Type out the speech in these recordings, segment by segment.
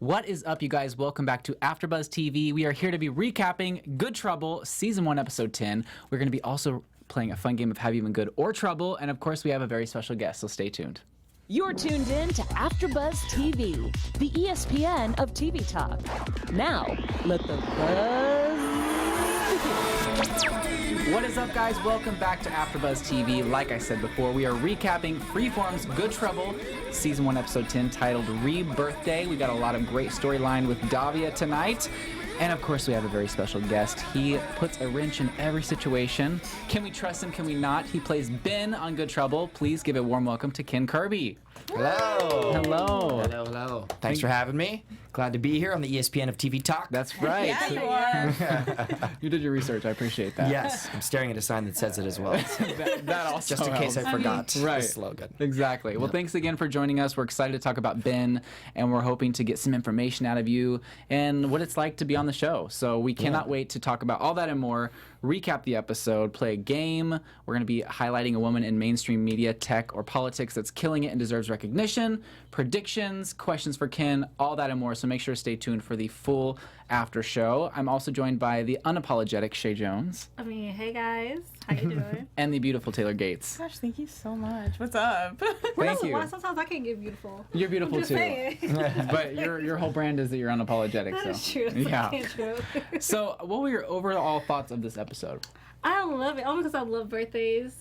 What is up, you guys? Welcome back to AfterBuzz TV. We are here to be recapping Good Trouble, Season 1, Episode 10. We're going to be also playing a fun game of Have You Been Good or Trouble, and of course, we have a very special guest, so stay tuned. You're tuned in to AfterBuzz TV, the ESPN of TV talk. Now, let the buzz begin. What is up, guys? Welcome back to AfterBuzz TV. Like I said before, we are recapping Freeform's Good Trouble, Season 1, Episode 10, titled Rebirthday. We got a lot of great storyline with Davia tonight. And of course, we have a very special guest. He puts a wrench in every situation. Can we trust him? Can we not? He plays Ben on Good Trouble. Please give a warm welcome to Ken Kirby. Hello. Hello. Hello, hello. Thanks for having me. Glad to be here on the ESPN of TV Talk. That's right. Yeah, you are. You did your research. I appreciate that. Yes, I'm staring at a sign that says it as well. that also Just in case I forgot right. the slogan. Exactly. Well, thanks again for joining us. We're excited to talk about Ben, and we're hoping to get some information out of you and what it's like to be on the show. So we cannot wait to talk about all that and more, recap the episode, play a game. We're going to be highlighting a woman in mainstream media, tech, or politics that's killing it and deserves recognition, predictions, questions for Ken, all that and more. So make sure to stay tuned for the full after show. I'm also joined by the unapologetic Chae Jones. Hey guys, how you doing? And the beautiful Taylor Gates. Gosh, thank you so much. What's up? Thank you. Why sometimes I can't get beautiful. You're beautiful I'm just too. saying. But your whole brand is that you're unapologetic. That's So. true. That's Yeah. true. So what were your overall thoughts of this episode? I love it only because I love birthdays,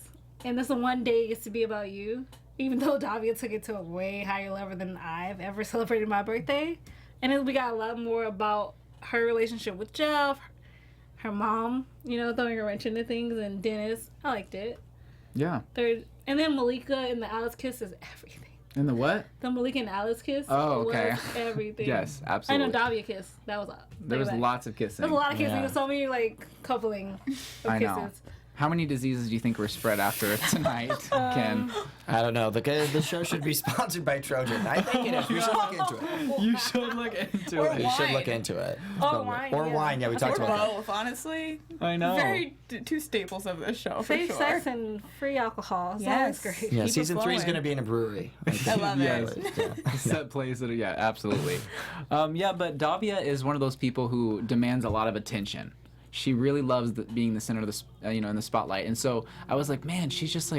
and this one day gets to be about you. Even though Davia took it to a way higher level than I've ever celebrated my birthday, and then we got a lot more about her relationship with Jeff, her mom, throwing a wrench into things, and Dennis. I liked it. Yeah. And then Malika and the Alice kiss is everything. And the what? The Malika and Alice kiss Oh, okay. was everything. Yes, I absolutely. know Davia kiss. That was There was lots of kissing. There was a lot of kissing. Yeah. There's so many coupling of I kisses. know. How many diseases do you think were spread after tonight, Ken? I don't know. The show should be sponsored by Trojan. I think it is. We should look into it. You should look into Or it. We should wine. look into it. Or wine, Or yeah. wine. Yeah, we talked Or about that. both, honestly. I know. Very two staples of this show, for Safe sure. sex and free alcohol. It's Yes. always great. Yeah, Keep it season 3 is flowing. going to be in a brewery. I love Yes. it. Set place that yeah, absolutely. But Davia is one of those people who demands a lot of attention. She really loves being the center of the in the spotlight, and so I was like, man, she's just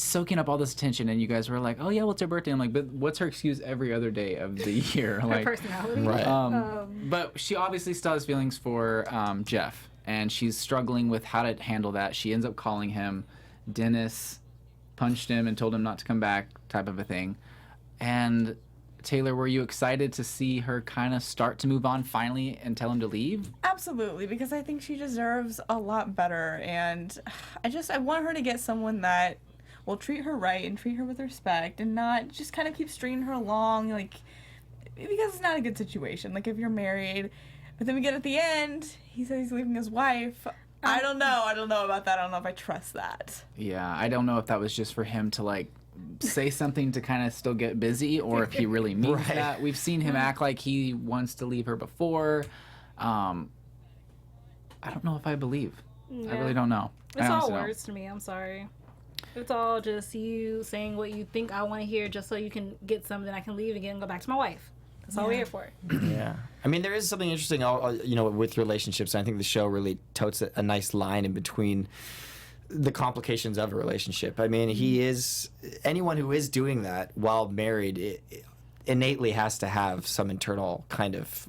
soaking up all this attention. And you guys were like, oh yeah, well, it's her birthday. I'm like, but what's her excuse every other day of the year? Her Like, personality. Right. but she obviously still has feelings for Jeff, and she's struggling with how to handle that. She ends up calling him. Dennis punched him and told him not to come back, type of a thing. And Taylor, were you excited to see her kind of start to move on finally and tell him to leave? Absolutely, because I think she deserves a lot better, and I want her to get someone that will treat her right and treat her with respect and not just kind of keep stringing her along, because it's not a good situation. Like, if you're married, but then we get at the end, he says he's leaving his wife. I don't know about that. I don't know if I trust that. Yeah, I don't know if that was just for him to say something to kind of still get busy, or if he really means Right. that. We've seen him act like he wants to leave her before. I don't know if I believe. I really don't know. It's I all honestly don't. words to me. I'm sorry. It's all just you saying what you think I want to hear just so you can get something I can leave again and go back to my wife. That's all we're here for. Yeah. I mean, there is something interesting, with relationships. And I think the show really totes a nice line in between the complications of a relationship. I mean, anyone who is doing that while married it innately has to have some internal kind of,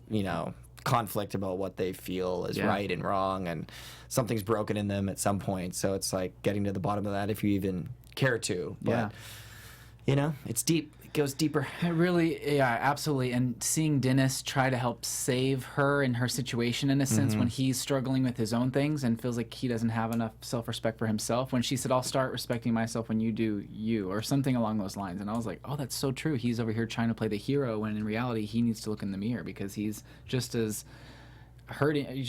conflict about what they feel is right and wrong, and something's broken in them at some point. So it's like getting to the bottom of that if you even care to. But, it's deep. It goes deeper. It really, yeah, absolutely. And seeing Dennis try to help save her in her situation, in a sense, when he's struggling with his own things and feels like he doesn't have enough self-respect for himself. When she said, I'll start respecting myself when you do you, or something along those lines. And I was like, oh, that's so true. He's over here trying to play the hero, when in reality, he needs to look in the mirror, because he's just as hurt and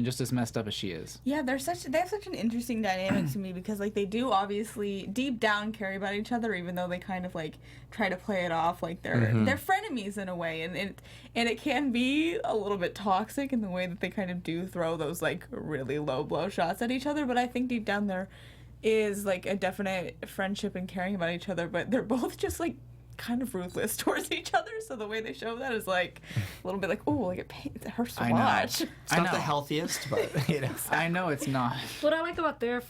just as messed up as she is. Yeah, they have such an interesting dynamic to me, because they do obviously deep down care about each other, even though they kind of try to play it off like they're frenemies in a way, and it can be a little bit toxic in the way that they kind of do throw those really low blow shots at each other. But I think deep down there is a definite friendship and caring about each other, but they're both just kind of ruthless towards each other. So the way they show that is like a little bit like, oh, like it hurts to I know. watch. It's not the healthiest, but you know. I know it's not. What I like about their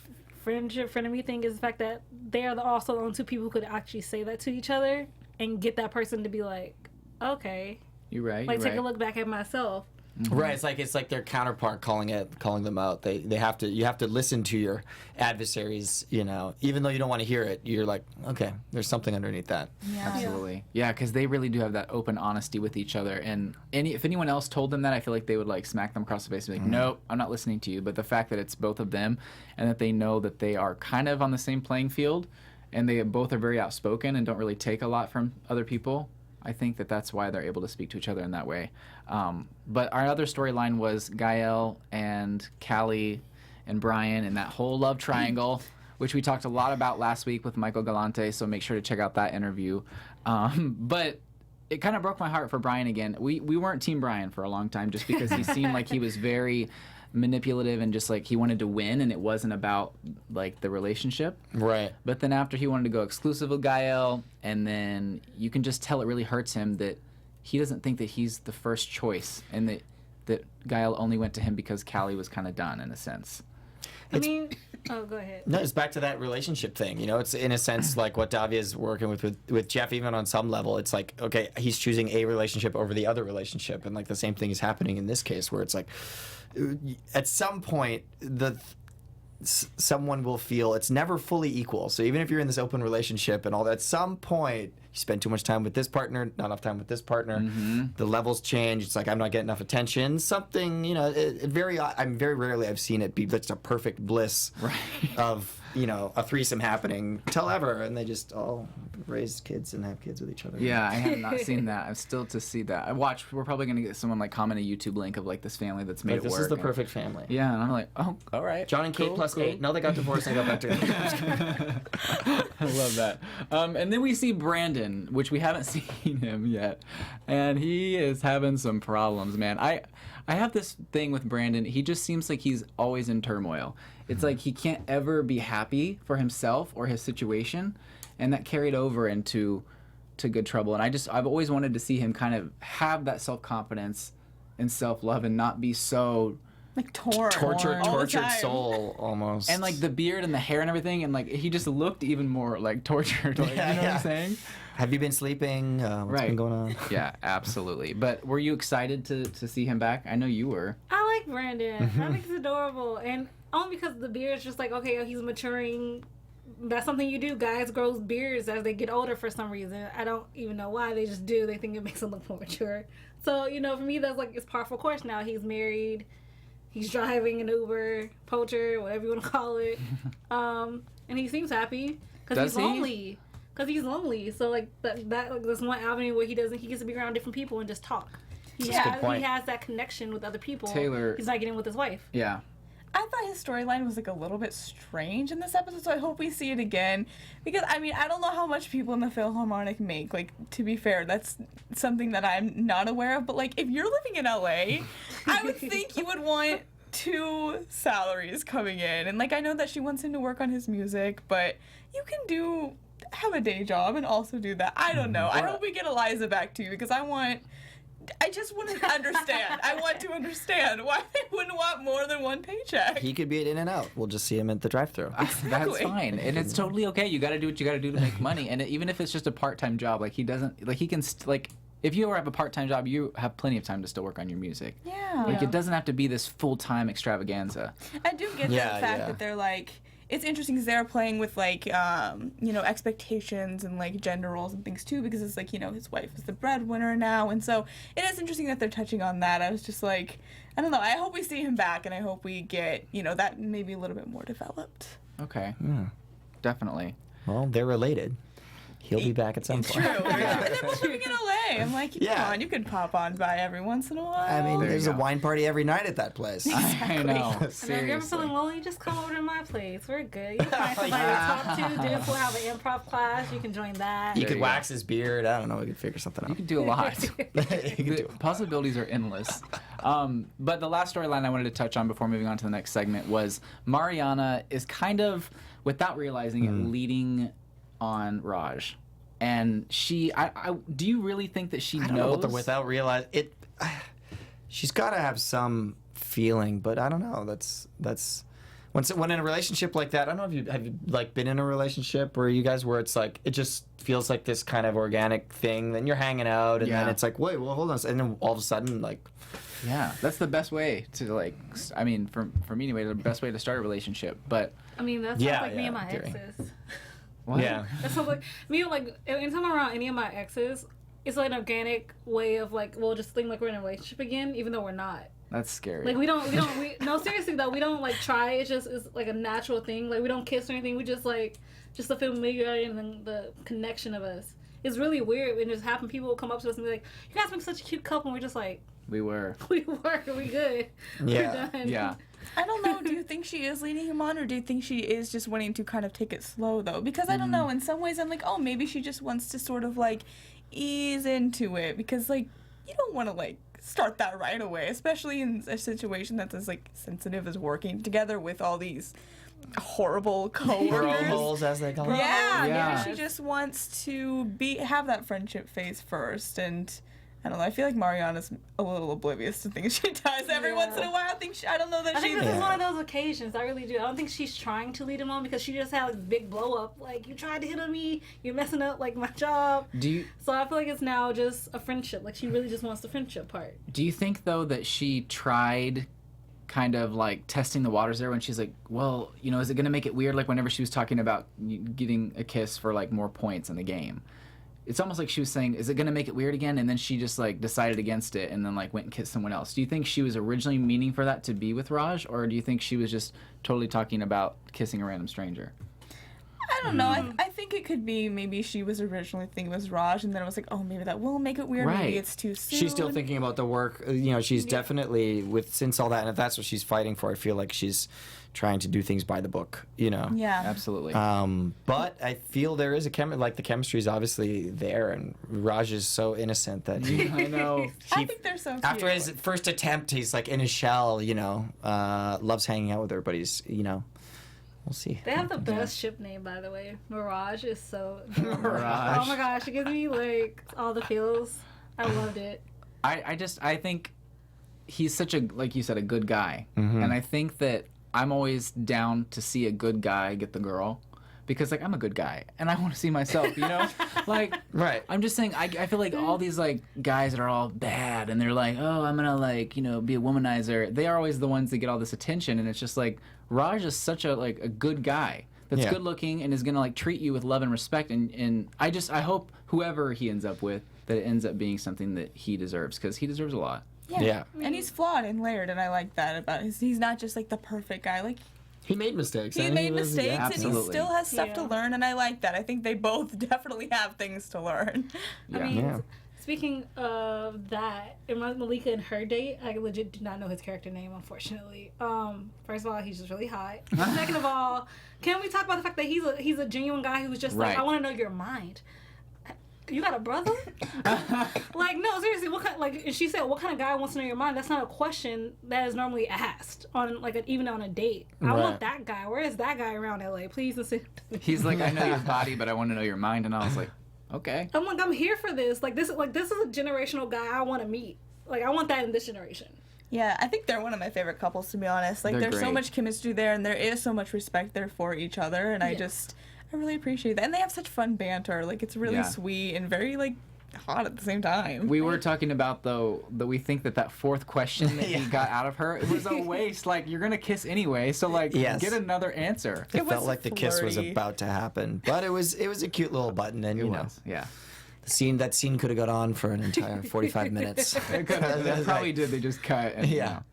friendship frenemy thing is the fact that they are also the only two people who could actually say that to each other and get that person to be like, okay, You're right. like you're take right. a look back at myself. Right, it's like their counterpart calling them out. You have to listen to your adversaries, you know, even though you don't want to hear it. You're like, okay, there's something underneath that. Yeah. Absolutely. Yeah, because they really do have that open honesty with each other. And if anyone else told them that, I feel like they would like smack them across the face and be like, nope, I'm not listening to you. But the fact that it's both of them and that they know that they are kind of on the same playing field and they both are very outspoken and don't really take a lot from other people, I think that that's why they're able to speak to each other in that way. But our other storyline was Gael and Callie and Brian and that whole love triangle, which we talked a lot about last week with Michael Galante, so make sure to check out that interview. But it kind of broke my heart for Brian again. We weren't Team Brian for a long time just because he seemed like he was very manipulative and just like he wanted to win and it wasn't about like the relationship. Right. But then after he wanted to go exclusive with Gael, and then you can just tell it really hurts him that he doesn't think that he's the first choice and that Gael only went to him because Callie was kind of done in a sense. I mean, oh, go ahead. No, it's back to that relationship thing. You know, it's in a sense like what Davia is working with Jeff, even on some level. It's like, okay, he's choosing a relationship over the other relationship. And like the same thing is happening in this case where it's like, at some point, someone will feel it's never fully equal. So even if you're in this open relationship and all that, at some point, you spend too much time with this partner, not enough time with this partner. The levels change. It's like I'm not getting enough attention. Something, you know, very rarely I've seen it be just a perfect bliss of, you know, a threesome happening till ever, and they just all raise kids and have kids with each other. Yeah, I have not seen that. I'm still to see that. We're probably gonna get someone like comment a YouTube link of like this family that's made Like, it this work. is the and- perfect family. Yeah, and I'm like, oh, all right. John and Kate Cool, plus cool. 8. No, they got divorced and got back together. I love that. And then we see Brandon, which we haven't seen him yet, and he is having some problems, man. I have this thing with Brandon. He just seems like he's always in turmoil. It's like he can't ever be happy for himself or his situation, and that carried over into good trouble. And I've always wanted to see him kind of have that self-confidence and self-love and not be so Like tortured Tortured time. soul, almost. and like the beard and the hair and everything, and like he just looked even more like tortured. Like, you know what I'm saying? Have you been sleeping? What's been going on? Yeah, absolutely. But were you excited to see him back? I know you were. I like Brandon. I think he's adorable. And only because the beard is just like, okay, he's maturing. That's something you do. Guys grow beards as they get older for some reason. I don't even know why. They just do. They think it makes them look more mature. So, you know, for me, that's like, it's par for course now. He's married. He's driving an Uber, poacher, whatever you want to call it. And he seems happy because he's lonely. Because he's lonely. So, like, that like, there's one avenue where he gets to be around different people and just talk. He has that connection with other people. Taylor. He's not getting with his wife. Yeah. I thought his storyline was like a little bit strange in this episode, so I hope we see it again. Because I mean, I don't know how much people in the Philharmonic make. Like, to be fair, that's something that I'm not aware of. But like, if you're living in LA, I would think you would want 2 salaries coming in. And like, I know that she wants him to work on his music, but you can have a day job and also do that. I don't know. I hope we get Eliza back too, because I just want to understand. I want to understand why they wouldn't want more than one paycheck. He could be at In-N-Out. We'll just see him at the drive-thru. That's fine, and it's totally okay. You got to do what you got to do to make money, and even if it's just a part-time job, like he doesn't, like he can, if you ever have a part-time job, you have plenty of time to still work on your music. Yeah. Like it doesn't have to be this full-time extravaganza. I do get the fact that they're like, it's interesting because they're playing with like, you know, expectations and like gender roles and things too, because it's like, you know, his wife is the breadwinner now. And so it is interesting that they're touching on that. I was just like, I don't know. I hope we see him back and I hope we get, you know, that maybe a little bit more developed. Okay. Definitely. Well, they're related. He'll be back at some point. True. And they're both living in LA. I'm like, come on, you can pop on by every once in a while. I mean, There you there's a go. wine party every night at that place. I know. And if you're ever Seriously. feeling lonely, just come over to my place. We're good. You can find somebody to talk to. Dennis will have an improv class. You can join that. You There could you wax his beard. I don't know. We could figure something You out. can do a lot. You could The do it. possibilities are endless. But the last storyline I wanted to touch on before moving on to the next segment was Mariana is kind of, without realizing it, leading on Raj. and she, do you really think that she I don't know about the without realize it. She's got to have some feeling, but I don't know. That's when in a relationship like that. I don't know if have you like been in a relationship where you guys where it's like it just feels like this kind of organic thing. Then you're hanging out, and then it's like, wait, well, hold on, and then all of a sudden, like, yeah, that's the best way to like. I mean, for me anyway, the best way to start a relationship. But I mean, that sounds like me and my exes. what? yeah, That sounds like me. Like anytime I'm around any of my exes, it's like an organic way of like we'll just think like we're in a relationship again, even though we're not. That's scary. Like we no, seriously though, we don't like try. It's like a natural thing. Like we don't kiss or anything. We just like just the familiarity and then the connection of us. It's really weird when it just happens. People will come up to us and be like, "You guys make such a cute couple." And we're just like, we were. we good. Yeah. We're done. Yeah. I don't know. Do you think she is leading him on, or do you think she is just wanting to kind of take it slow, though? Because I don't know. In some ways, I'm like, oh, maybe she just wants to sort of like ease into it, because like you don't want to like start that right away, especially in a situation that's as like sensitive as working together with all these horrible coworkers. holes as they call it. Yeah, Yeah. maybe she just wants to have that friendship phase first, and I don't know. I feel like Mariana's a little oblivious to things she does every once in a while. I don't know that I think she's. this is one of those occasions. I really do. I don't think she's trying to lead him on because she just had like a big blow up. Like you tried to hit on me, you're messing up like my job. So I feel like it's now just a friendship. Like she really just wants the friendship part. Do you think though that she tried kind of like testing the waters there when she's like, well, you know, is it going to make it weird? Like whenever she was talking about getting a kiss for like more points in the game. It's almost like she was saying, is it going to make it weird again? And then she just like decided against it and then like went and kissed someone else. Do you think she was originally meaning for that to be with Raj, or do you think she was just totally talking about kissing a random stranger? I don't know. I think it could be maybe she was originally thinking it was Raj, and then it was like, oh, maybe that will make it weird. Right. Maybe it's too soon. She's still thinking about the work. You know, she's definitely since all that, and if that's what she's fighting for, I feel like she's trying to do things by the book. You know. Yeah. Absolutely. But I feel there is the chemistry is obviously there, and Raj is so innocent that I know. I think they're so cute. after his first attempt, he's like in his shell. You know, loves hanging out with her, but he's we'll see. They have the best ship name, by the way. Mirage is so. Mirage. Oh my gosh, it gives me like all the feels. I loved it. I think he's such a, like you said, a good guy. And I think that I'm always down to see a good guy get the girl, because like I'm a good guy and I want to see myself, you know? Like, Right. I'm just saying, I feel like all these like guys that are all bad and they're like, oh, I'm gonna like, you know, be a womanizer. They are always the ones that get all this attention, and it's just like Raj is such a like a good guy that's good looking and is gonna like treat you with love and respect, and I hope whoever he ends up with, that it ends up being something that he deserves, because he deserves a lot. Yeah. And he's flawed and layered, and I like that about him. He's not just like the perfect guy. Like He made mistakes. he and made was- mistakes, and he Absolutely. still has stuff to Yeah. learn, and I like that. I think they both definitely have things to learn. Yeah. I mean, Yeah. speaking of that, in Malika and her date, I legit do not know his character name, unfortunately. First of all, he's just really hot. Second of all, can we talk about the fact that he's a genuine guy who's just like, Right. I want to know your mind. You got a brother? Like, no, seriously. What kind? Like, she said, what kind of guy wants to know your mind? That's not a question that is normally asked on like even on a date. I Right. want that guy. Where is that guy around LA? Please listen. He's like, I know your body, but I want to know your mind, and I was like, okay. I'm like, I'm here for this. Like, this is a generational guy I want to meet. Like, I want that in this generation. Yeah, I think they're one of my favorite couples, to be honest. Like, They're there's so great. much chemistry there, and there is so much respect there for each other, and I really appreciate that. And they have such fun banter. Like, it's really Yeah. sweet and very, like, hot at the same time. We were talking about, though, that we think that fourth question that he got out of her, it was a waste. Like, you're going to kiss anyway, so, like, Yes. get another answer. It was felt like the kiss was flirty. about to happen, but it was a cute little button, and It you know, was, yeah. that scene could have gone on for an entire 45 minutes. They probably did. They just cut. And, Yeah. You know.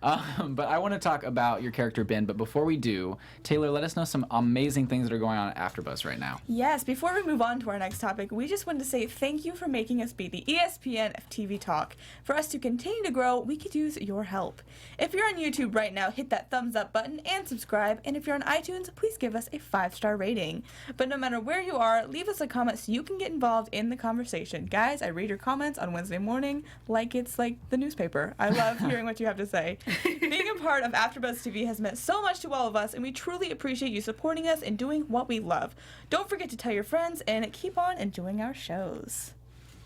But I want to talk about your character, Ben. But before we do, Taylor, let us know some amazing things that are going on at AfterBuzz right now. Yes, before we move on to our next topic, we just wanted to say thank you for making us be the ESPN of TV Talk. For us to continue to grow, we could use your help. If you're on YouTube right now, hit that thumbs up button and subscribe. And if you're on iTunes, please give us a 5-star rating. But no matter where you are, leave us a comment so you can get involved in the conversation. Guys, I read your comments on Wednesday morning like it's like the newspaper. I love hearing what you have to say. Being a part of AfterBuzz TV has meant so much to all of us, and we truly appreciate you supporting us and doing what we love. Don't forget to tell your friends and keep on enjoying our shows.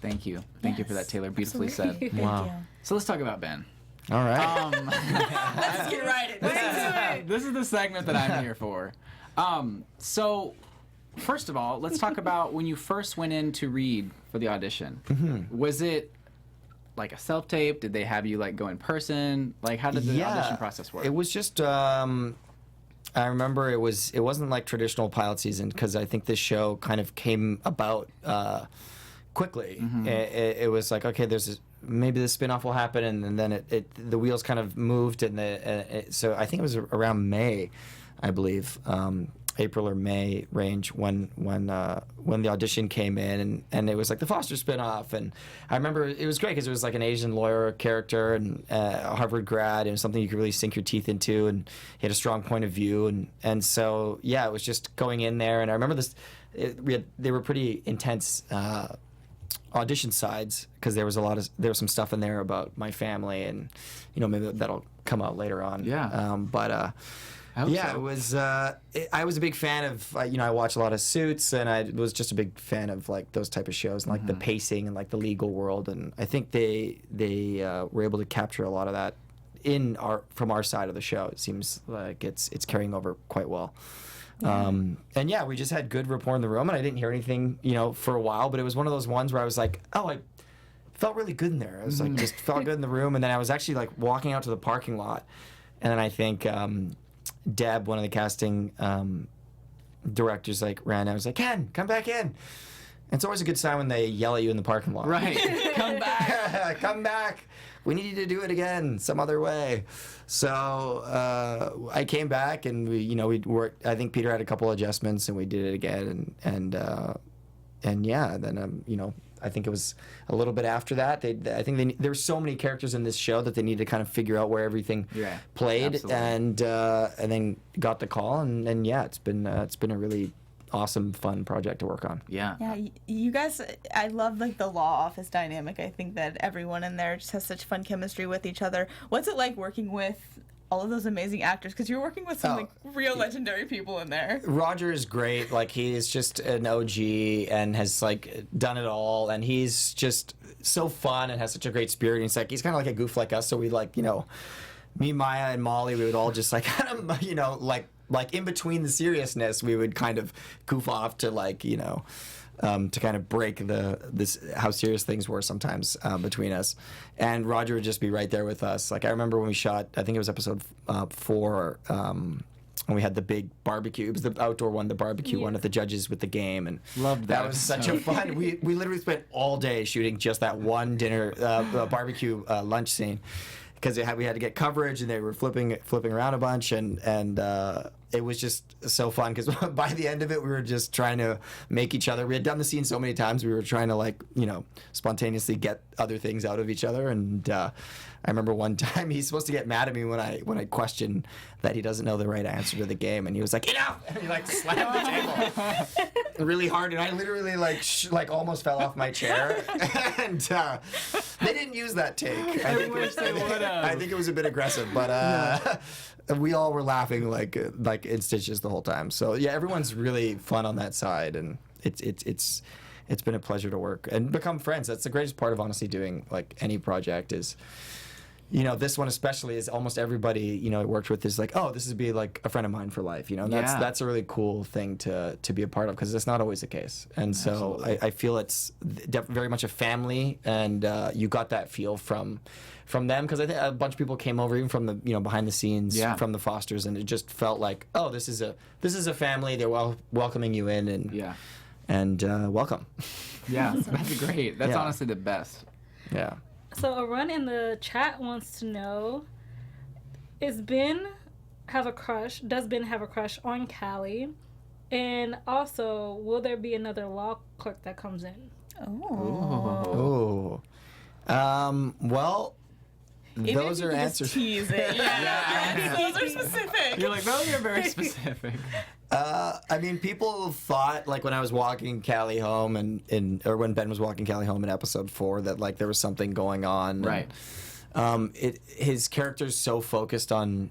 Thank you. Thank you for that, Taylor. Beautifully said. Thank Wow. you. So let's talk about Ben. All right. Let's get right into it. This is the segment that I'm here for. So, first of all, let's talk about when you first went in to read for the audition. Mm-hmm. Was it like a self-tape? Did they have you like go in person? Like, how did the audition process work? It was just. I remember it wasn't like traditional pilot season because I think this show kind of came about quickly. Mm-hmm. It was like, okay, maybe the spinoff will happen, and then the wheels kind of moved, so I think it was around May, I believe, April or May range when the audition came in, and it was like the Foster spinoff, and I remember it was great because it was like an Asian lawyer character and a Harvard grad, and something you could really sink your teeth into, and he had a strong point of view, and so yeah, it was just going in there, and I remember they were pretty intense. Audition sides because there was some stuff in there about my family, and maybe that'll come out later on. Yeah. It was. I was a big fan of. I watch a lot of Suits, and I was just a big fan of like those type of shows, and like the pacing and like the legal world, and I think they were able to capture a lot of that from our side of the show. It seems like it's carrying over quite well. And yeah, we just had good rapport in the room, and I didn't hear anything, for a while, but it was one of those ones where I was like, oh, I felt really good in there. I was like, just felt good in the room, and then I was actually like walking out to the parking lot, and then I think Deb, one of the casting directors, like ran out. I was like, Ken, come back in. And it's always a good sign when they yell at you in the parking lot. Right. Come back. Come back. We need you to do it again some other way. So I came back, and we worked. I think Peter had a couple adjustments, and we did it again, and yeah, then I think it was a little bit after that. I think there were so many characters in this show that they needed to kind of figure out where everything played, absolutely. and then got the call, and yeah, it's been a really awesome, fun project to work on. Yeah. Yeah, you guys, I love like the law office dynamic. I think that everyone in there just has such fun chemistry with each other. What's it like working with all of those amazing actors? Because you're working with some like real legendary people in there. Roger is great. Like, he is just an OG and has like done it all, and he's just so fun and has such a great spirit. And he's kind of like a goof like us. So we like, me, Maya, and Molly, we would all just like kind of like in between the seriousness, we would kind of goof off to like, to kind of break how serious things were sometimes between us. And Roger would just be right there with us. Like, I remember when we shot, I think it was episode 4, when we had the big barbecue. It was the outdoor one, the barbecue one at the judges with the game. And loved that. That was such a fun. We literally spent all day shooting just that one dinner barbecue lunch scene. Because we had to get coverage, and they were flipping around a bunch, and it was just so fun. Because by the end of it, we were just trying to make each other. We had done the scene so many times, we were trying to spontaneously get other things out of each other. And I remember one time he's supposed to get mad at me when I question that he doesn't know the right answer to the game, and he was like, "Enough!" And he like slammed the table really hard, and I literally like almost fell off my chair. And they didn't use that take. I wish they would have. I think it was a bit aggressive, but we all were laughing like in stitches the whole time. So yeah, everyone's really fun on that side, and it's been a pleasure to work and become friends. That's the greatest part of honestly doing like any project is. This one especially is almost everybody, I worked with is like, oh, this would be like a friend of mine for life, and that's a really cool thing to be a part of, because it's not always the case. And so I feel it's very much a family, and you got that feel from them, because I think a bunch of people came over even from the behind the scenes from the Fosters, and it just felt like, oh, this is a family. They're welcoming you in, and welcome. Yeah, that's great. That's honestly the best. Yeah. So a run in the chat wants to know, does Ben have a crush on Callie? And also, will there be another law clerk that comes in? Oh. Well, Even those if you are could answers. just tease it. Yeah. Those are specific. You're like, those are very specific. I mean, people thought, like, when I was walking Callie home or when Ben was walking Callie home in episode 4, that like there was something going on. Right. his character's so focused on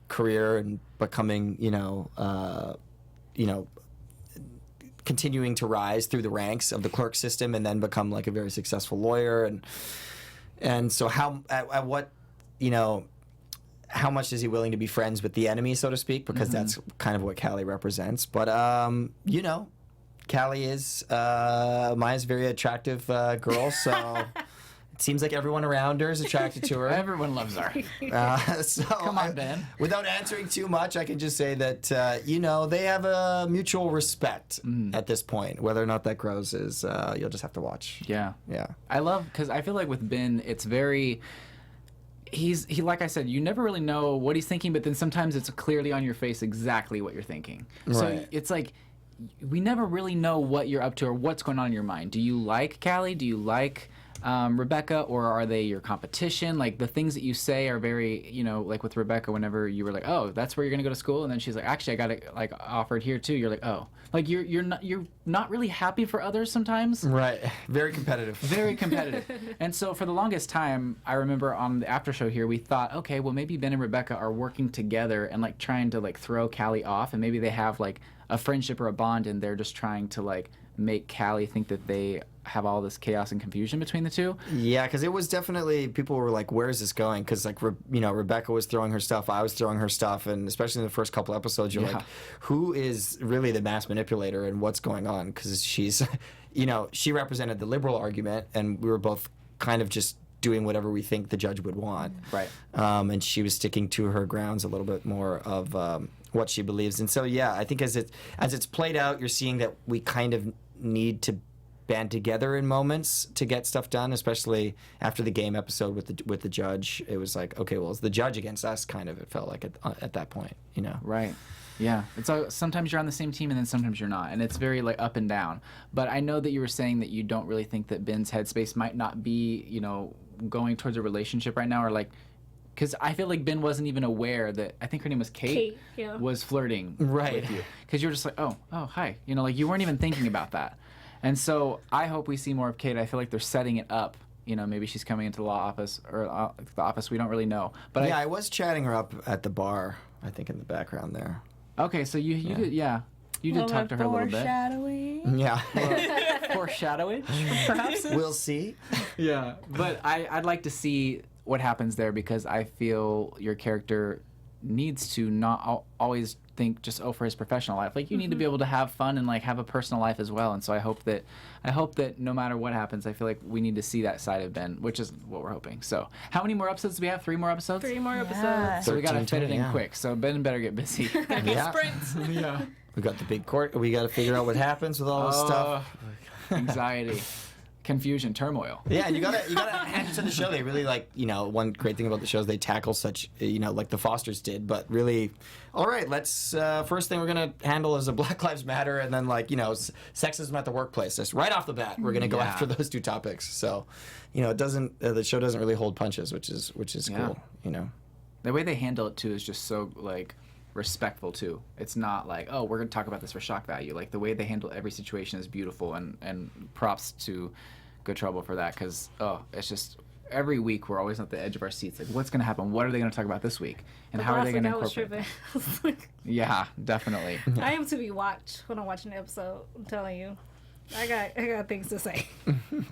career and becoming, continuing to rise through the ranks of the clerk system and then become like a very successful lawyer. And so how much is he willing to be friends with the enemy, so to speak, because that's kind of what Callie represents. But, Callie is Maya's very attractive girl, so it seems like everyone around her is attracted to her. Everyone loves her. So Come on, Ben. Without answering too much, I can just say that, they have a mutual respect at this point. Whether or not that grows is you'll just have to watch. Yeah. Yeah. I love, because I feel like with Ben, it's very... He like I said, you never really know what he's thinking, but then sometimes it's clearly on your face exactly what you're thinking. So Right. it's like we never really know what you're up to or what's going on in your mind. Do you like Callie? Do you like Rebecca, or are they your competition? Like the things that you say are very, like with Rebecca, whenever you were like, oh, that's where you're gonna go to school, and then she's like, actually, I got it like offered here too. You're like, oh, like you're not really happy for others sometimes. Right. Very competitive. Very competitive. And so for the longest time, I remember on the after show here, we thought, okay, well maybe Ben and Rebecca are working together and like trying to like throw Callie off, and maybe they have like a friendship or a bond, and they're just trying to like make Callie think that they have all this chaos and confusion between the two. Yeah, because it was definitely, people were like, where is this going? Because like, Rebecca was throwing her stuff, I was throwing her stuff, and especially in the first couple episodes, you're like, who is really the mass manipulator and what's going on? Because she's, she represented the liberal argument, and we were both kind of just doing whatever we think the judge would want. Right. And she was sticking to her grounds a little bit more of what she believes. And so, yeah, I think as it's played out, you're seeing that we kind of need to band together in moments to get stuff done, especially after the game episode with the judge. It was like, okay, well, it's the judge against us, kind of, it felt like at that point, Right. Yeah. It's sometimes you're on the same team and then sometimes you're not, and it's very like up and down. But I know that you were saying that you don't really think that Ben's headspace might not be, going towards a relationship right now, or like, because I feel like Ben wasn't even aware that, I think her name was Kate, was flirting with you. Because you were just like, oh, hi. Like you weren't even thinking about that. And so I hope we see more of Kate. I feel like they're setting it up. Maybe she's coming into the law office or the office. We don't really know. But yeah, I was chatting her up at the bar, I think, in the background there. Okay, so you did, you did talk to her a little bit. Foreshadowing. Yeah. Foreshadowing, perhaps? We'll see. Yeah, but I'd like to see what happens there, because I feel your character needs to not always think just for his professional life. Like you need to be able to have fun and like have a personal life as well. And so I hope that no matter what happens, I feel like we need to see that side of Ben, which is what we're hoping. So how many more episodes do we have? 3 more episodes? 3 more Yeah. episodes. So we gotta 13, fit it in yeah. quick. So Ben better get busy. Yeah. Sprints. Yeah. We got the big court. We got to figure out what happens with all this stuff. Anxiety, confusion, turmoil. Yeah, and you gotta hand it to the show. They really one great thing about the show is they tackle such like the Fosters did, but really, all right, let's first thing we're gonna handle is a Black Lives Matter, and then sexism at the workplace. Just right off the bat, we're gonna go after those 2 topics. So, it doesn't the show doesn't really hold punches, which is cool. The way they handle it too is just so like respectful too. It's not like, oh, we're gonna talk about this for shock value. Like the way they handle every situation is beautiful, and props to Good Trouble for that, because it's just every week we're always at the edge of our seats. Like, what's gonna happen? What are they gonna talk about this week? And how are they gonna incorporate that? Yeah, definitely. I am to be watched when I'm watching the episode. I'm telling you, I got things to say.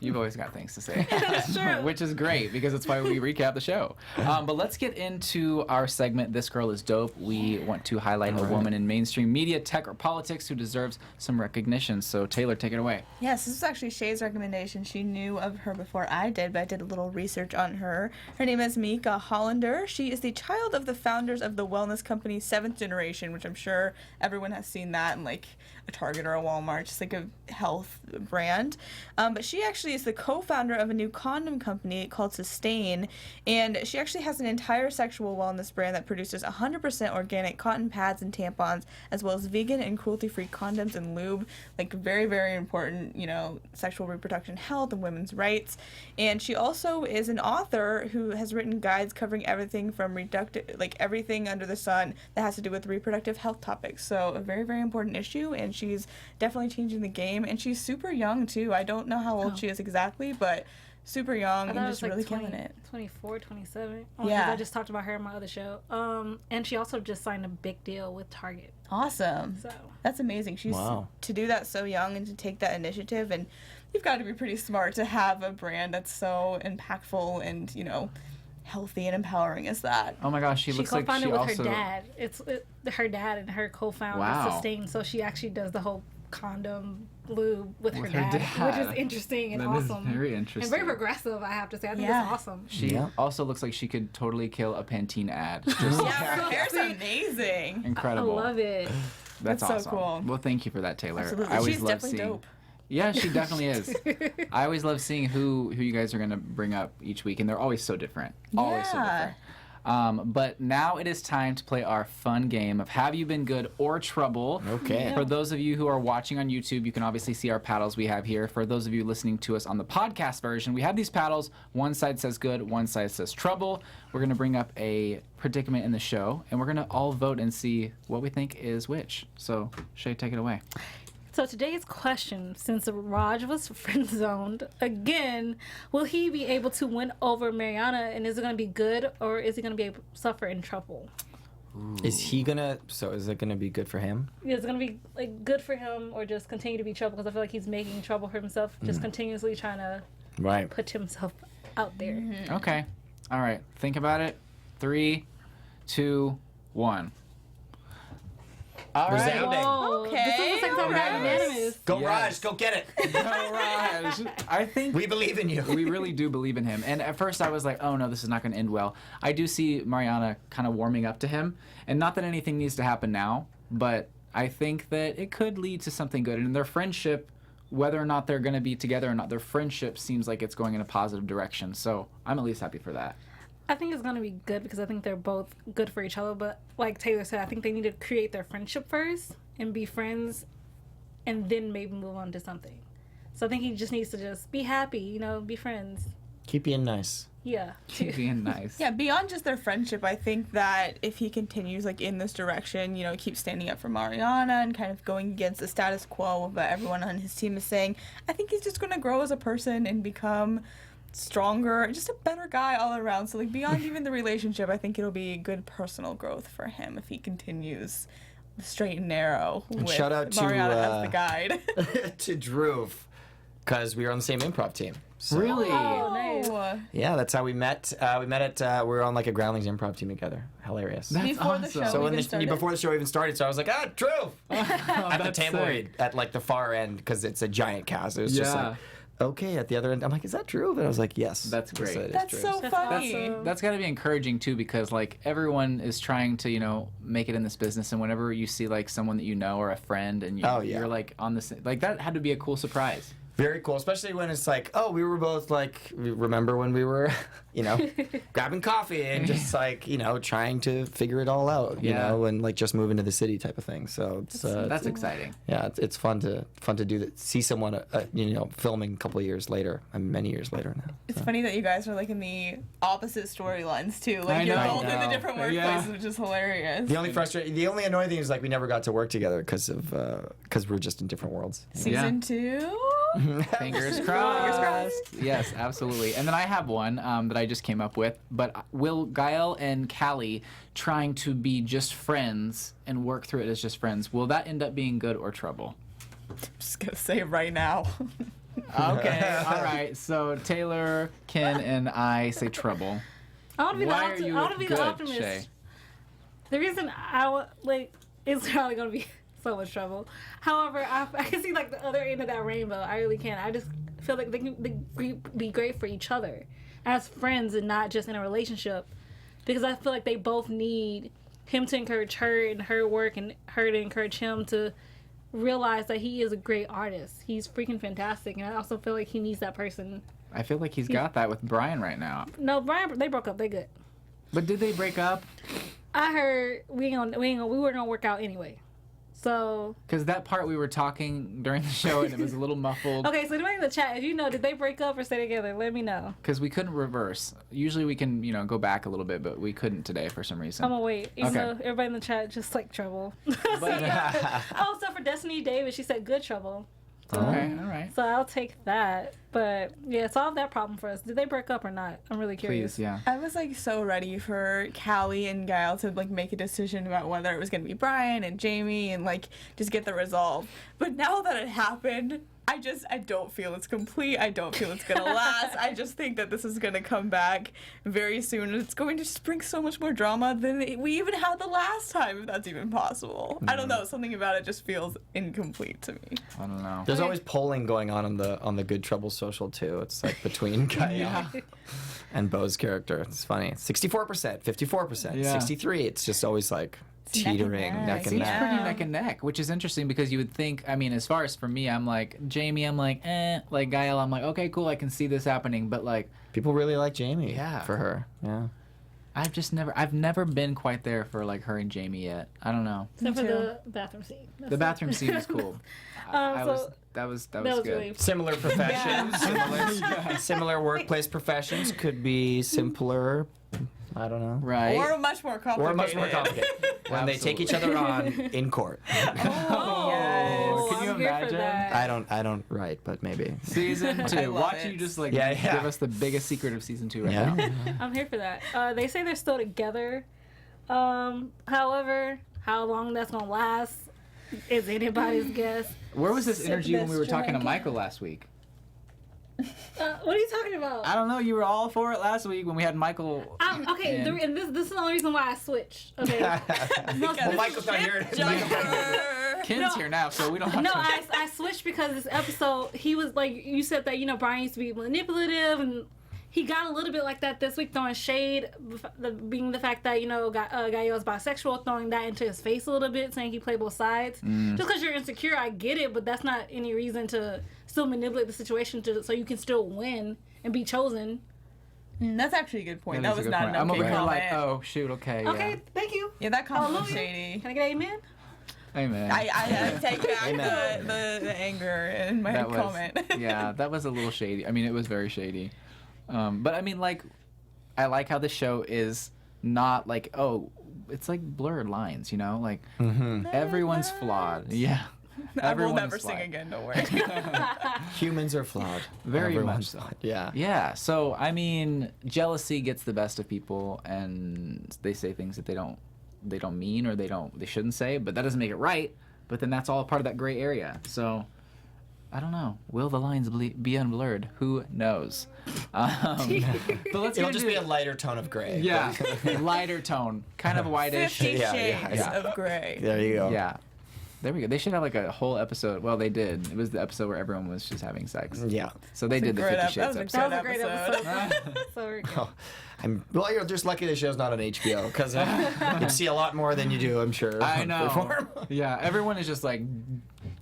You've always got things to say. That's true. Which is great, because it's why we recap the show. But let's get into our segment, This Girl is Dope. We want to highlight a woman in mainstream media, tech, or politics who deserves some recognition. So Taylor, take it away. Yes, this is actually Chae's recommendation. She knew of her before I did, but I did a little research on her. Her name is Mika Hollander. She is the child of the founders of the wellness company Seventh Generation, which I'm sure everyone has seen that in like a Target or a Walmart, just like a health brand. But she actually is the co-founder of a new condom company called Sustain, and she actually has an entire sexual wellness brand that produces 100% organic cotton pads and tampons, as well as vegan and cruelty-free condoms and lube, like very, very important, sexual reproduction health and women's rights. And she also is an author who has written guides covering everything from everything under the sun that has to do with reproductive health topics. So a very, very important issue, and she's definitely changing the game, and she's super young too. I don't know how old she is exactly, but super young I and thought it just was like really 20, killing it. 24, 27. Yeah. I just talked about her in my other show. And she also just signed a big deal with Target. Awesome. So That's amazing. She's to do that so young and to take that initiative, and you've got to be pretty smart to have a brand that's so impactful and, you know, healthy and empowering as that. Oh my gosh, she looks like she co-founded with also. her dad. Her dad and her co-found Wow. Sustain. So she actually does the whole condom lube with her With her dad, which dad. is interesting and That is awesome. very interesting. And very progressive, I have to say. I think Yeah. it's awesome. She also looks like she could totally kill a Pantene ad. Just Yeah, her hair's amazing. I incredible. love it. That's That's so awesome. cool. Well, thank you for that, Taylor. Absolutely. I always She's love definitely seeing. dope. Yeah, she definitely is. I always love seeing who you guys are gonna bring up each week, and they're always so different. Always so Yeah. different. But now it is time to play our fun game of Have You Been Good or Trouble? Okay. For those of you who are watching on YouTube, you can obviously see our paddles we have here. For those of you listening to us on the podcast version, we have these paddles. One side says good, one side says trouble. We're going to bring up a predicament in the show, and we're going to all vote and see what we think is which. So, Chae, take it away. So today's question, since Raj was friend zoned again, will he be able to win over Mariana, and is it going to be good, or is he going to be able to suffer in trouble? Is he gonna? So is it gonna be good for him? Is it going to be like good for him, or just continue to be trouble? Because I feel like he's making trouble for himself, just continuously trying to Right. put himself out there. Okay. All right. Think about it. 3, 2, 1. All right. Resounding. Whoa, Okay, this is the second time we're alright. unanimous. Go Yes. Raj, go get it. Go, Raj. I think We believe in you. we really do believe in him. And at first I was like, oh no, this is not going to end well. I do see Mariana kind of warming up to him. And not that anything needs to happen now, but I think that it could lead to something good. And their friendship, whether or not they're going to be together or not, their friendship seems like it's going in a positive direction. So I'm at least happy for that. I think it's going to be good because I think they're both good for each other. But like Taylor said, I think they need to create their friendship first and be friends and then maybe move on to something. So I think he just needs to just be happy, you know, be friends. Keep being nice. Yeah. Keep being nice. Yeah, beyond just their friendship, I think that if he continues like in this direction, you know, keeps standing up for Mariana and kind of going against the status quo of what everyone on his team is saying, I think he's just going to grow as a person and become stronger, just a better guy all around. So like beyond even the relationship, I think it'll be good personal growth for him if he continues the straight and narrow with shout out to, Mariana as the guide. To Drew, because we were on the same improv team. So, Really? Oh, nice. Oh, Yeah, that's how we met. We met at we were on like a Groundlings improv team together. Hilarious. That's before the awesome. show So when even the, started. before the show even started, so I was like, Drew, at the That's table sick. read at like the far end because it's a giant cast. It was just Yeah. like, okay, at the other end, I'm like, is that Drew? And I was like, yes. That's great. Yes, it is That's Drew. so That's funny. awesome. That's got to be encouraging too, because like everyone is trying to, you know, make it in this business, and whenever you see like someone that you know or a friend, and you, Oh, yeah. you're like on this, like that had to be a cool surprise. Very cool, especially when it's like, oh, we were both like, remember when we were, you know, grabbing coffee and just like, you know, trying to figure it all out, you Yeah. know, and like just moving to the city type of thing. So it's That's exciting. yeah, it's fun to do that. See someone, you know, filming a couple of years later, many years later now. It's So. funny that you guys are like in the opposite storylines too. I Like you're know. both in the different workplaces, Yeah. which is hilarious. The only annoying thing is like we never got to work together because we're just in different worlds. Season 2. Fingers crossed. Yes, absolutely. And then I have one that I just came up with. But will Gael and Callie trying to be just friends and work through it as just friends, will that end up being good or trouble? Just gonna say it right now. Okay, all right. So Taylor, Ken, and I say trouble. I want to be, Why are you I want to be good, the optimist. Chae? The reason it's probably going to be so much trouble. However, I can see like the other end of that rainbow. I really can. I just feel like they can be great for each other as friends and not just in a relationship, because I feel like they both need him to encourage her in her work and her to encourage him to realize that he is a great artist. He's freaking fantastic, and I also feel like he needs that person. I feel like he's got that with Brian right now. No, Brian, they broke up. They good. But did they break up? I heard we were gonna work out anyway. So Because that part we were talking during the show and it was a little muffled. okay, so anybody in the chat, if you know, did they break up or stay together? Let me know. Because we couldn't reverse. Usually we can, you know, go back a little bit, but we couldn't today for some reason. I'm gonna wait. Even Okay. though everybody in the chat just like trouble. But, Oh, so for Destiny Davis, she said good trouble. okay, all right. So I'll take that. But yeah, solve that problem for us. Did they break up or not? I'm really curious. Please, yeah. I was like so ready for Callie and Gael to like make a decision about whether it was gonna be Brian and Jamie and like just get the resolve. But now that it happened, I don't feel it's complete. I don't feel it's gonna last. I just think that this is gonna come back very soon, and it's going to just bring so much more drama than we even had the last time, if that's even possible. I don't know. Something about it just feels incomplete to me. I don't know. There's always polling going on the Good Trouble social too. It's like between Gael and Beau's character. It's funny. 64%, 54%, Yeah. 63%. It's just always like teetering, neck and Seems neck. pretty neck and neck, which is interesting because you would think, I mean, as far as for me, I'm like, Jamie, I'm like, like Gael, I'm like, okay, cool, I can see this happening, but like, People really like Jamie. Yeah. For her. Yeah. I've never been quite there for like her and Jamie yet. I don't know. Except for Me too. the bathroom scene. That's The it. bathroom scene was cool. That was good. really Similar professions, similar workplace professions could be simpler. I don't know. Right. Or much more complicated. Or much more complicated. When they take each other on in court. Oh, Yes. Can you I'm here for imagine? that. I don't write, but maybe. Season I 2. love Watch it. you just like Yeah. give us the biggest secret of season 2 right now. Yeah. I'm here for that. They say they're still together. However, how long that's gonna last is anybody's guess. Where was this energy when we were this talking to drink. Michael last week? What are you talking about? I don't know. You were all for it last week when we had Michael. Okay, And- and this is the only reason why I switched. Okay. Well, Michael's not here. Ken's here now, so we don't have No, to. I switched because this episode, he was like, you said that, Brian used to be manipulative, and he got a little bit like that this week, throwing shade, being the fact that, Gael's bisexual, throwing that into his face a little bit, saying he played both sides. Just because you're insecure, I get it, but that's not any reason to still manipulate the situation so you can still win and be chosen. That's actually a good point. That is a was good not point. an I'm okay over here comment. like, oh shoot, okay. Okay, thank you. Yeah, that comment was Hallelujah. shady. Can I get an amen? Hey man. I take back Amen. the anger in my that was, comment. yeah, that was a little shady. I mean, it was very shady. But I mean, like, I like how the show is not like, oh, it's like blurred lines, like everyone's flawed. Yeah. I will Everyone's never sing flawed. again, don't worry. Humans are flawed. Very Everyone's much so. flawed. Yeah. Yeah, so I mean, jealousy gets the best of people, and they say things that they don't mean or they shouldn't say, but that doesn't make it right. But then that's all part of that gray area. So I don't know. Will the lines be unblurred? Who knows? But let's It'll get just into be a lighter tone of gray. yeah, lighter tone, kind of whitish. 50 Yeah, Shades yeah. of Grey. There you go. Yeah. There we go. They should have like a whole episode. Well, they did. It was the episode where everyone was just having sex. Yeah. So they did the 50 Shades That was a episode. That was a great episode. episode. So very good. Well, you're just lucky the show's not on HBO because you'd see a lot more than you do, I'm sure. I on know. Freeform. Yeah, everyone is just like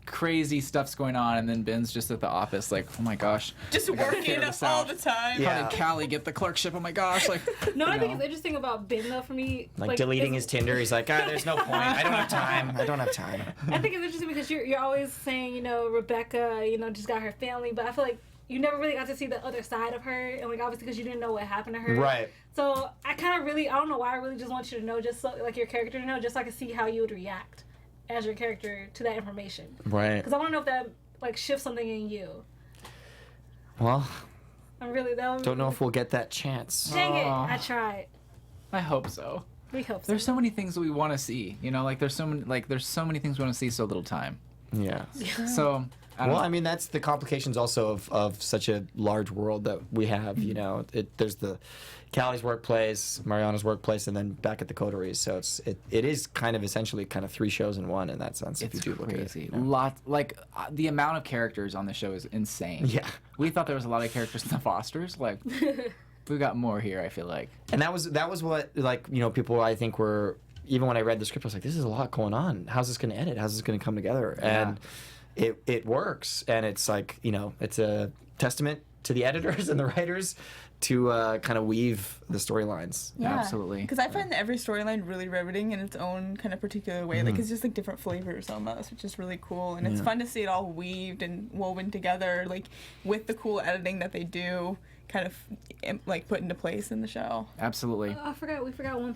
crazy stuff's going on, and then Ben's just at the office like, oh my gosh. Just I gotta working figure this all out. the time. Yeah. How did Callie get the clerkship? Oh my gosh. Like, No, I you think know. it's interesting about Ben though for me. Like deleting his it's- Tinder. He's like, there's no point. I don't have time. I don't have time. I think it's interesting because you're always saying, Rebecca, just got her family, but I feel like you never really got to see the other side of her, and like obviously because you didn't know what happened to her. Right. So I kind of I don't know why I really just want you to know, just so, like your character to know, just so I can see how you would react as your character to that information. Right. Because I want to know if that like shifts something in you. Well, I'm really don't know if we'll get that chance. Dang it! Aw. I tried. I hope so. We hope so. There's so many things that we want to see. There's so many things we want to see, so little time. Yeah. So I don't Well, know. I mean, that's the complications also of such a large world that we have. There's the Callie's workplace, Mariana's workplace, and then back at the coteries. So it is kind of essentially kind of 3 shows in one in that sense. It's if you do look crazy. at it. Lot like the amount of characters on the show is insane. Yeah. We thought there was a lot of characters in the Fosters. Like, we got more here. I feel like. And that was what people I think were, even when I read the script, I was like, this is a lot going on. How's this going to edit? How's this going to come together? And it works. And it's like, it's a testament to the editors and the writers to kind of weave the storylines. Yeah, Absolutely. Because I find every storyline really riveting in its own kind of particular way. Like, it's just like different flavors almost, which is really cool. And it's fun to see it all weaved and woven together, like with the cool editing that they do, kind of like put into place in the show. Absolutely. We forgot one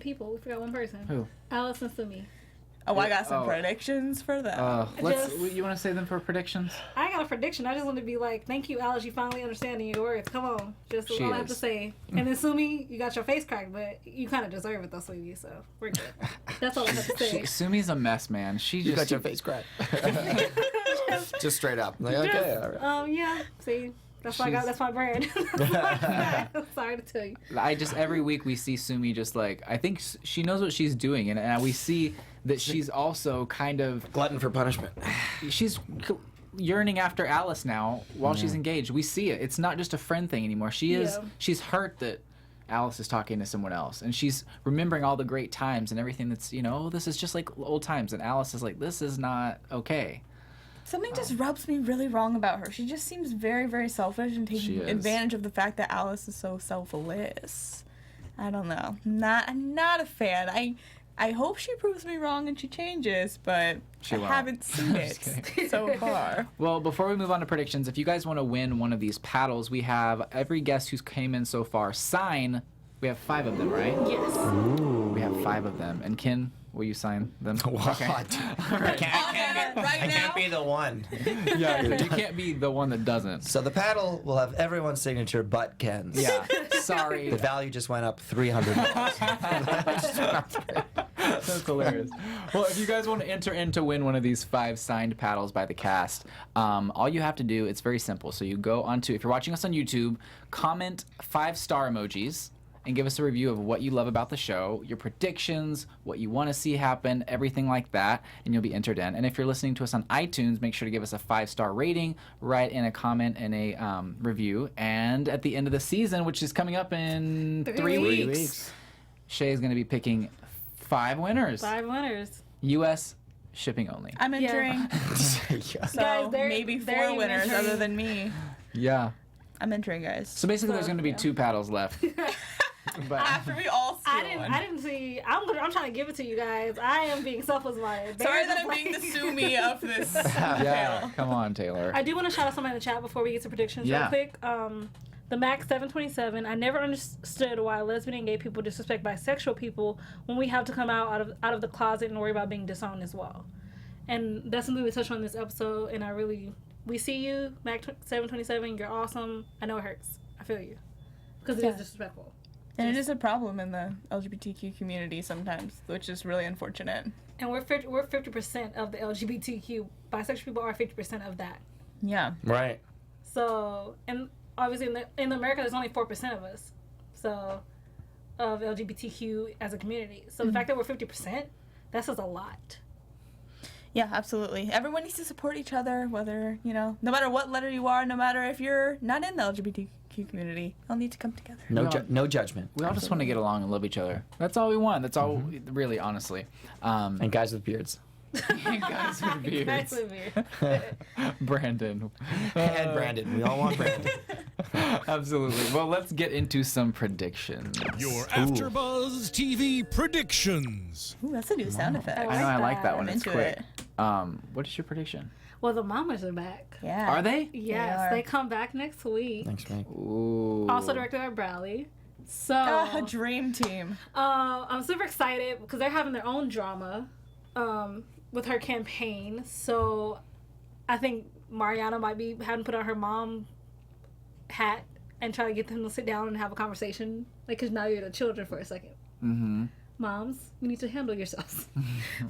person. Who? Alice and Sumi. Oh, I got some predictions for them. You want to say them for predictions? I got a prediction. I just want to be like, thank you, Alice. You finally understanding your words. Come on. Just all I have to say. And then Sumi, you got your face cracked, but you kind of deserve it though, sweetie. So we're good. That's all I have to say. Sumi's a mess, man. You got your face cracked. Just straight up. Like, okay, all right. Yeah. See, that's why I got. That's my brand. Sorry to tell you. Every week we see Sumi just like, I think she knows what she's doing, and we see that she's also kind of Glutton for punishment. She's yearning after Alice now while she's engaged. We see it. It's not just a friend thing anymore. She's hurt that Alice is talking to someone else, and she's remembering all the great times and everything that's, this is just like old times, and Alice is like, this is not okay. Something just rubs me really wrong about her. She just seems very, very selfish and taking advantage of the fact that Alice is so selfless. I don't know. I'm not a fan. I hope she proves me wrong and she changes, but I haven't seen it so far. Well, before we move on to predictions, if you guys want to win one of these paddles, we have every guest who's came in so far sign. We have 5 of them, right? Yes. Ooh. We have 5 of them. And Ken, will you sign them? What? Okay. I can't be the one. Yeah, you can't be the one that doesn't. So the paddle will have everyone's signature but Ken's. Yeah. Sorry. The value just went up $300. That's hilarious. Well, if you guys want to enter in to win one of these 5 signed paddles by the cast, all you have to do, it's very simple. So you go onto, if you're watching us on YouTube, comment 5-star emojis and give us a review of what you love about the show, your predictions, what you want to see happen, everything like that, and you'll be entered in. And if you're listening to us on iTunes, make sure to give us a 5-star rating, write in a comment and a review. And at the end of the season, which is coming up in 3 weeks, Chae is going to be picking 5 winners. 5 winners. U.S. shipping only. I'm entering. So Guys, maybe 4 winners other than me. Yeah. I'm entering, guys. So basically, there's going to be 2 paddles left. But after we all see I didn't see. I'm trying to give it to you guys. I am being selfless-minded. Sorry that I'm being the Sumi of this. Yeah, come on, Taylor. I do want to shout out somebody in the chat before we get to predictions real quick. The Max 727. I never understood why lesbian and gay people disrespect bisexual people when we have to come out of the closet and worry about being disowned as well. And that's something we touched on in this episode. And we see you, Max 727. You're awesome. I know it hurts. I feel you because it is disrespectful. And it is a problem in the LGBTQ community sometimes, which is really unfortunate. And we're 50% of the LGBTQ. Bisexual people are 50% of that. Yeah. Right. So, and obviously in America, there's only 4% of us. So, of LGBTQ as a community. So the fact that we're 50%, that says a lot. Yeah, absolutely. Everyone needs to support each other, whether, no matter what letter you are, no matter if you're not in the LGBTQ community, all need to come together. No judgment. We all just want to get along and love each other. That's all we want. That's all, really, honestly. And guys with beards. And guys with beards. Brandon. And Brandon. We all want Brandon. Absolutely. Well, let's get into some predictions. Your AfterBuzz TV predictions. Ooh, that's a new sound effect. I like that one. It's into quick. it. What is your prediction? Well, the mamas are back. Yeah. Are they? Yes, they come back next week. Thanks, Mike. Ooh. Also directed by Bradley. So a dream team. I'm super excited because they're having their own drama with her campaign. So I think Mariana might be having to put on her mom hat and try to get them to sit down and have a conversation. Because now you're the children for a second. Mm-hmm. Moms, you need to handle yourselves.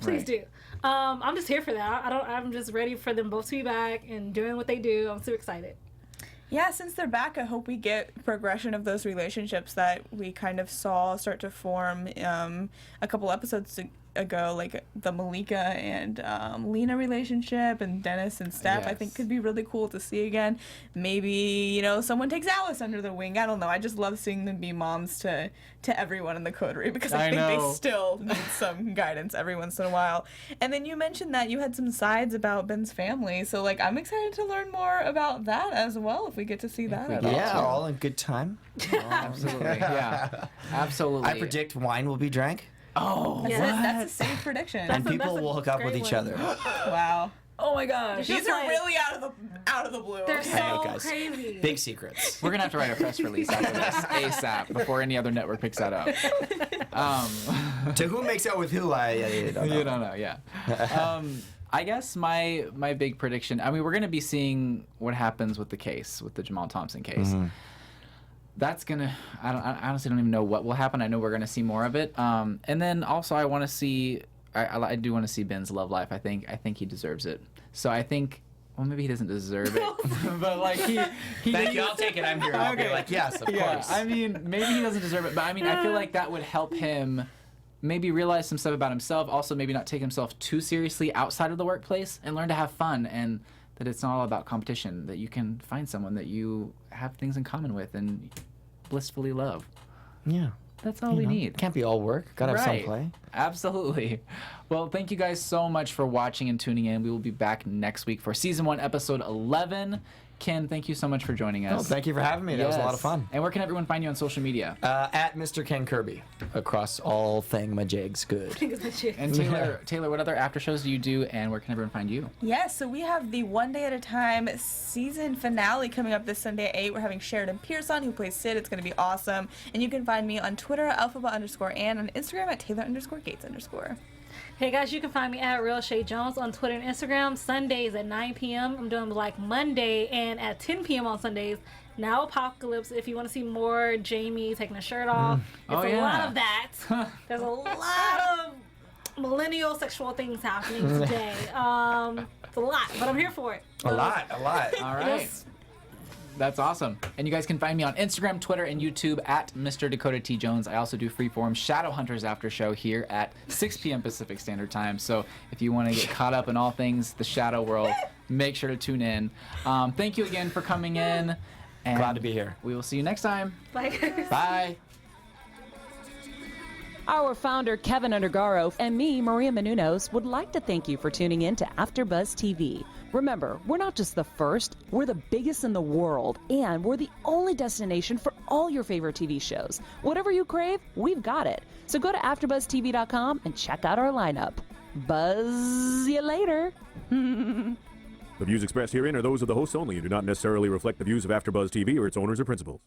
Please do. I'm just here for that. I'm just ready for them both to be back and doing what they do. I'm super excited. Yeah, since they're back, I hope we get progression of those relationships that we kind of saw start to form a couple episodes ago, like the Malika and Lena relationship and Dennis and Steph. I think could be really cool to see again. Maybe, someone takes Alice under the wing. I don't know. I just love seeing them be moms to everyone in the coterie because I think they still need some guidance every once in a while. And then you mentioned that you had some sides about Ben's family, so I'm excited to learn more about that as well if we get to see that at all. Yeah, all in good time. Absolutely. Yeah. Absolutely. I predict wine will be drank. Oh, that's a safe prediction. And people will hook up with each other. Wow. Oh my gosh. These are really out of the blue. They're so guys. crazy. Big secrets. We're going to have to write a press release after this ASAP before any other network picks that up. To who makes out with who, I don't know. You don't know, yeah. I guess my big prediction, I mean, we're going to be seeing what happens with the case, with the Jamal Thompson case. That's going to, I honestly don't even know what will happen. I know we're going to see more of it. And then also I want to see, I do want to see Ben's love life. I think he deserves it. So I think, well, maybe he doesn't deserve it. But like he Thank you, I'll take it. I'm here. I'll be like, yes, of course. I mean, maybe he doesn't deserve it, but I mean, I feel like that would help him maybe realize some stuff about himself. Also, maybe not take himself too seriously outside of the workplace and learn to have fun, and that it's not all about competition, that you can find someone that you have things in common with and blissfully love. Yeah. That's all we need. Can't be all work. Gotta have some play. Absolutely. Well, thank you guys so much for watching and tuning in. We will be back next week for Season 1, Episode 11. Ken, thank you so much for joining us. Oh, thank you for having me. That was a lot of fun. And where can everyone find you on social media? At Mr. Ken Kirby across all thingamajigs good. And Taylor, what other after shows do you do, and where can everyone find you? Yes, so we have the One Day at a Time season finale coming up this Sunday at 8. We're having Sheridan Pierce on, who plays Sid. It's going to be awesome. And you can find me on Twitter at @alphaba_, and on Instagram at Taylor_Gates_. Hey guys, you can find me at Real Chae Jones on Twitter and Instagram. Sundays at 9 p.m. I'm doing Black Monday, and at 10 p.m. on Sundays, Now Apocalypse. If you want to see more Jamie taking a shirt off, it's a lot of that. There's a lot of millennial sexual things happening today. It's a lot, but I'm here for it. A lot. All right. Yes. That's awesome. And you guys can find me on Instagram, Twitter, and YouTube at Mr. Dakota T. Jones. I also do Freeform Shadowhunters After Show here at 6 p.m. Pacific Standard Time. So if you want to get caught up in all things the Shadow world, make sure to tune in. Thank you again for coming in. And Glad to be here. We will see you next time. Bye. Bye. Our founder, Keven Undergaro, and me, Maria Menounos, would like to thank you for tuning in to AfterBuzz TV. Remember, we're not just the first, we're the biggest in the world, and we're the only destination for all your favorite TV shows. Whatever you crave, we've got it. So go to AfterBuzzTV.com and check out our lineup. Buzz you later. The views expressed herein are those of the hosts only and do not necessarily reflect the views of AfterBuzz TV or its owners or principals.